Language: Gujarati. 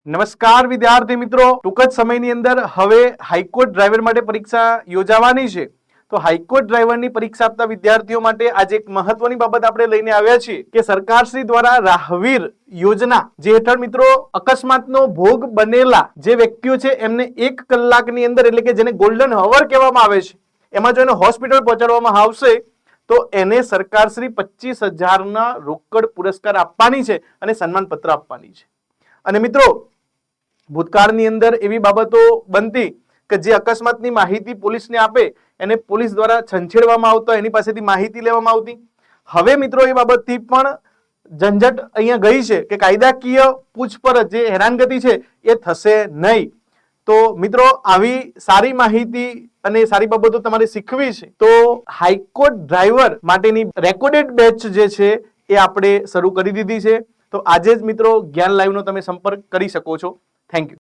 નમસ્કાર વિદ્યાર્થી મિત્રો, ટૂંક જ સમયની અંદર હવે હાઈકોર્ટ ડ્રાઈવર માટે પરીક્ષા યોજાવાની છે. તો હાઈકોર્ટ ડ્રાઈવરની પરીક્ષા આપતા વિદ્યાર્થીઓ માટે આજે એક મહત્વની બાબત આપણે લઈને આવ્યા છીએ કે સરકારશ્રી દ્વારા રાહવીર યોજના જે હેઠળ મિત્રો અકસ્માતનો ભોગ બનેલા જે વ્યક્તિઓ છે એમને 1 કલાકની અંદર એટલે કે જેને ગોલ્ડન અવર કહેવામાં આવે છે એમાં જો એને હોસ્પિટલ પહોંચાડવામાં આવશે તો એને સરકારશ્રી 25,000 રોકડ પુરસ્કાર આપવાની છે અને સન્માનપત્ર આપવાની છે. અને મિત્રો ભૂતકાળની અંદર એવી બાબતો બનતી કે જે અકસ્માતની માહિતી પોલીસને આપે એને પોલીસ દ્વારા છંછેડવામાં આવતો, એની પાસેથી માહિતી લેવામાં આવતી. હવે મિત્રો એ બાબતથી પણ ઝંઝટ અહીંયા ગઈ છે કે કાયદાકીય પૂછપરછ જે હેરાનગતિ છે એ થશે નહીં. તો મિત્રો આવી સારી માહિતી અને સારી બાબતો તમારે શીખવી છે તો હાઈકોર્ટ ડ્રાઈવર માટેની રેકોર્ડેડ બેચ જે છે એ આપણે શરૂ કરી દીધી છે. તો આજે જ મિત્રો જ્ઞાન લાઈવનો તમે સંપર્ક કરી શકો છો. Thank you.